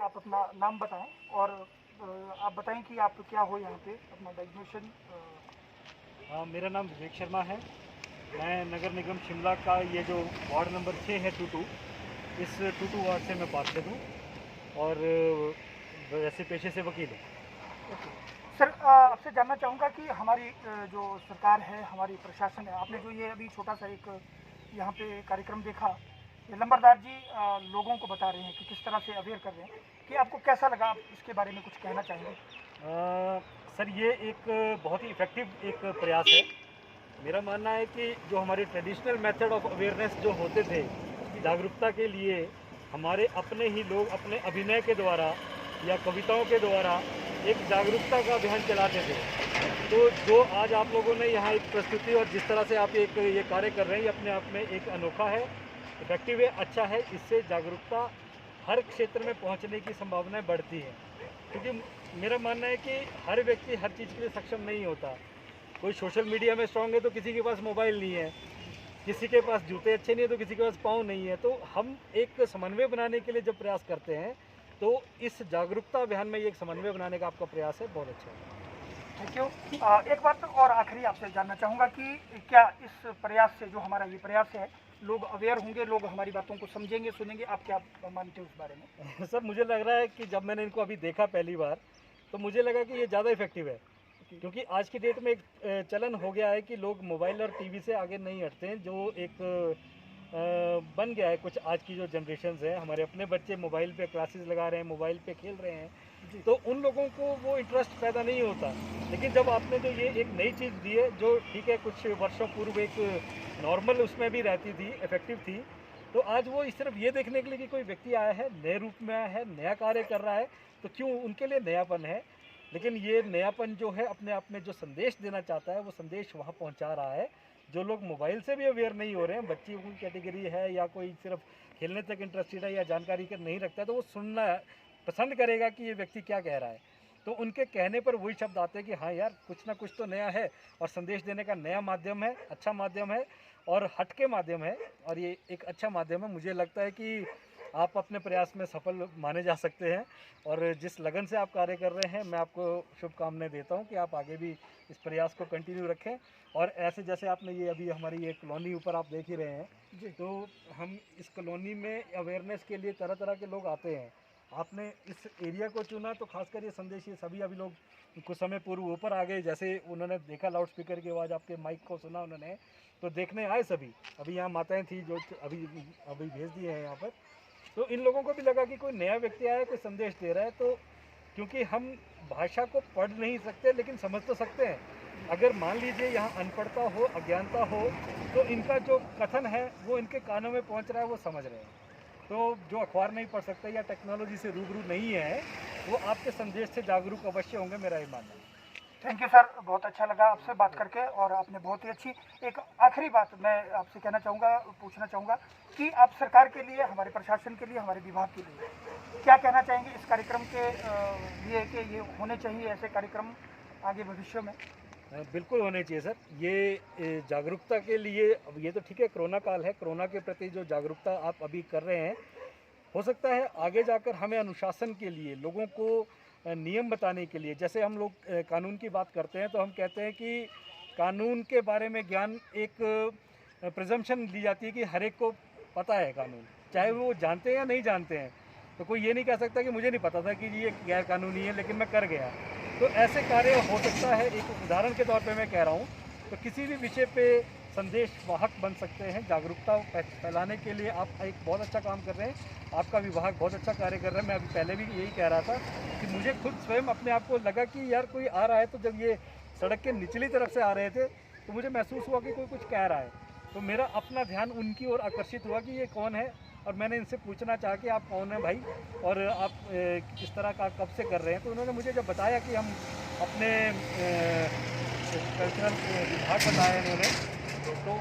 आप अपना नाम बताएं और आप बताएं कि आप क्या हो यहाँ पे, अपना डेजिग्नेशन। हाँ, मेरा नाम विवेक शर्मा है। मैं नगर निगम शिमला का ये जो वार्ड नंबर 6 है टूटू, इस टूटू वार्ड से मैं पार्षद हूँ और वैसे पेशे से वकील हूँ। ओके सर, आपसे जानना चाहूँगा कि हमारी जो सरकार है, हमारी प्रशासन है, आपने जो ये अभी छोटा सा एक यहाँ पे कार्यक्रम देखा, ये लंबरदार जी लोगों को बता रहे हैं कि किस तरह से अवेयर कर रहे हैं, कि आपको कैसा लगा, आप इसके बारे में कुछ कहना चाहेंगे? सर, ये एक बहुत ही इफ़ेक्टिव एक प्रयास है। मेरा मानना है कि जो हमारे ट्रेडिशनल मेथड ऑफ अवेयरनेस जो होते थे जागरूकता के लिए, हमारे अपने ही लोग अपने अभिनय के द्वारा या कविताओं के द्वारा एक जागरूकता का अभियान चलाते थे। तो जो आज आप लोगों ने यहाँ एक प्रस्तुति और जिस तरह से आप एक ये कार्य कर रहे हैं, ये अपने आप में एक अनोखा है, इफेक्टिव है, अच्छा है। इससे जागरूकता हर क्षेत्र में पहुँचने की संभावनाएं बढ़ती है, क्योंकि मेरा मानना है कि हर व्यक्ति हर चीज़ के लिए सक्षम नहीं होता। कोई सोशल मीडिया में स्ट्रांग है तो किसी के पास मोबाइल नहीं है, किसी के पास जूते अच्छे नहीं है तो किसी के पास पाँव नहीं है। तो हम एक समन्वय बनाने के लिए जब प्रयास करते हैं, तो इस जागरूकता अभियान में ये एक समन्वय बनाने का आपका प्रयास है, बहुत अच्छा है। Thank you. एक बात और आखिरी आपसे जानना चाहूँगा कि क्या इस प्रयास से, जो हमारा ये प्रयास है, लोग अवेयर होंगे, लोग हमारी बातों को समझेंगे, सुनेंगे? आप क्या मानते हो इस बारे में? सर, मुझे लग रहा है कि जब मैंने इनको अभी देखा पहली बार, तो मुझे लगा कि ये ज़्यादा इफेक्टिव है, क्योंकि आज की डेट में एक चलन हो गया है कि लोग मोबाइल और टीवी से आगे नहीं हटते हैं। जो एक बन गया है कुछ, आज की जो जनरेशन है, हमारे अपने बच्चे मोबाइल पे क्लासेस लगा रहे हैं, मोबाइल पे खेल रहे हैं, तो उन लोगों को वो इंटरेस्ट पैदा नहीं होता। लेकिन जब आपने जो ये एक नई चीज़ दी है, जो ठीक है कुछ वर्षों पूर्व एक नॉर्मल उसमें भी रहती थी, इफेक्टिव थी, तो आज वो इस सिर्फ ये देखने के लिए कि कोई व्यक्ति आया है, नए रूप में आया है, नया कार्य कर रहा है, तो क्यों उनके लिए नयापन है। लेकिन ये नयापन जो है अपने आप में जो संदेश देना चाहता है, वो संदेश वहाँ पहुँचा रहा है। जो लोग मोबाइल से भी अवेयर नहीं हो रहे हैं, बच्चियों की कैटेगरी है या कोई सिर्फ खेलने तक इंटरेस्टेड है या जानकारी कर नहीं रखता है, तो वो सुनना पसंद करेगा कि ये व्यक्ति क्या कह रहा है। तो उनके कहने पर वही शब्द आते हैं कि हाँ यार, कुछ ना कुछ तो नया है और संदेश देने का नया माध्यम है, अच्छा माध्यम है और हटके माध्यम है, और ये एक अच्छा माध्यम है। मुझे लगता है कि आप अपने प्रयास में सफल माने जा सकते हैं, और जिस लगन से आप कार्य कर रहे हैं, मैं आपको शुभकामनाएं देता हूं कि आप आगे भी इस प्रयास को कंटिन्यू रखें। और ऐसे जैसे आपने ये अभी हमारी ये कॉलोनी ऊपर आप देख ही रहे हैं, तो हम इस कॉलोनी में अवेयरनेस के लिए तरह तरह के लोग आते हैं। आपने इस एरिया को चुना तो खासकर ये संदेश, ये सभी अभी लोग कुछ समय पूर्व ऊपर आ गए, जैसे उन्होंने देखा लाउड स्पीकर की आवाज़, आपके माइक को सुना उन्होंने, तो देखने आए सभी। अभी यहाँ माताएं थी जो अभी अभी भेज दिए हैं यहाँ पर, तो इन लोगों को भी लगा कि कोई नया व्यक्ति आया, कोई संदेश दे रहा है। तो क्योंकि हम भाषा को पढ़ नहीं सकते लेकिन समझ तो सकते हैं। अगर मान लीजिए यहाँ अनपढ़ता हो, अज्ञानता हो, तो इनका जो कथन है वो इनके कानों में पहुँच रहा है, वो समझ रहे हैं। तो जो अखबार नहीं पढ़ सकते या टेक्नोलॉजी से रूबरू नहीं है, वो आपके संदेश से जागरूक अवश्य होंगे, मेरा ये मानना है। थैंक यू सर, बहुत अच्छा लगा आपसे बात करके, और आपने बहुत ही अच्छी एक आखिरी बात मैं आपसे कहना चाहूँगा, पूछना चाहूँगा कि आप सरकार के लिए, हमारे प्रशासन के लिए, हमारे विभाग के लिए क्या कहना चाहेंगे इस कार्यक्रम के लिए, कि ये होने चाहिए ऐसे कार्यक्रम आगे भविष्य में? बिल्कुल होने चाहिए सर। ये जागरूकता के लिए, अब ये तो ठीक है कोरोना काल है, कोरोना के प्रति जो जागरूकता आप अभी कर रहे हैं, हो सकता है आगे जाकर हमें अनुशासन के लिए, लोगों को नियम बताने के लिए, जैसे हम लोग कानून की बात करते हैं तो हम कहते हैं कि कानून के बारे में ज्ञान, एक प्रिजम्पशन ली जाती है कि हर एक को पता है कानून, चाहे वो जानते हैं या नहीं जानते हैं। तो कोई ये नहीं कह सकता कि मुझे नहीं पता था कि ये गैर कानूनी है लेकिन मैं कर गया। तो ऐसे कार्य हो सकता है, एक उदाहरण के तौर पे मैं कह रहा हूँ। तो किसी भी विषय पे संदेश वाहक बन सकते हैं, जागरूकता फैलाने के लिए आप एक बहुत अच्छा काम कर रहे हैं, आपका विभाग बहुत अच्छा कार्य कर रहा है। मैं अभी पहले भी यही कह रहा था कि मुझे खुद स्वयं अपने आप को लगा कि यार कोई आ रहा है, तो जब ये सड़क के निचली तरफ से आ रहे थे तो मुझे महसूस हुआ कि कोई कुछ कह रहा है, तो मेरा अपना ध्यान उनकी ओर आकर्षित हुआ कि ये कौन है, और मैंने इनसे पूछना चाहा कि आप कौन हैं भाई, और आप इस तरह का कब से कर रहे हैं। तो उन्होंने मुझे जब बताया कि हम अपने कल्चरल विभाग बताया उन्होंने, तो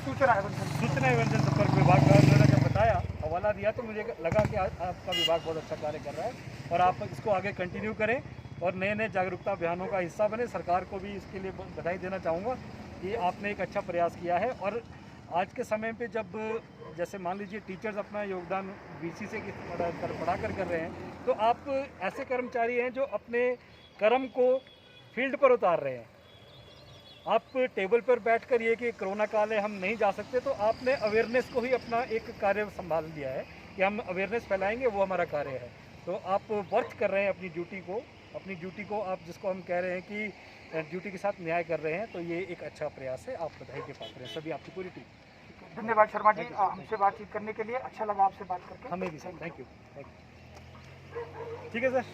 सूचना एवं जनसंपर्क विभाग का उन्होंने जब बताया, हवाला दिया, तो मुझे लगा कि आपका विभाग बहुत अच्छा कार्य कर रहा है और आप इसको आगे कंटिन्यू करें और नए नए जागरूकता अभियानों का हिस्सा बने। सरकार को भी इसके लिए बधाई देना चाहूँगा कि आपने एक अच्छा प्रयास किया है, और आज के समय पे जब जैसे मान लीजिए टीचर्स अपना योगदान बीसीसी की पढ़ा कर रहे हैं, तो आप ऐसे कर्मचारी हैं जो अपने कर्म को फील्ड पर उतार रहे हैं। आप टेबल पर बैठकर ये कि कोरोना काल है हम नहीं जा सकते, तो आपने अवेयरनेस को ही अपना एक कार्य संभाल लिया है कि हम अवेयरनेस फैलाएंगे, वो हमारा कार्य है। तो आप वर्क कर रहे हैं अपनी ड्यूटी को आप जिसको हम कह रहे हैं कि ड्यूटी के साथ न्याय कर रहे हैं, तो ये एक अच्छा प्रयास है। आप बधाई के पात्र हैं सभी, आपकी पूरी टीम। धन्यवाद शर्मा जी, हमसे बातचीत करने के लिए। अच्छा लगा आपसे बात करके। हमें भी सर, थैंक यू। ठीक है सर।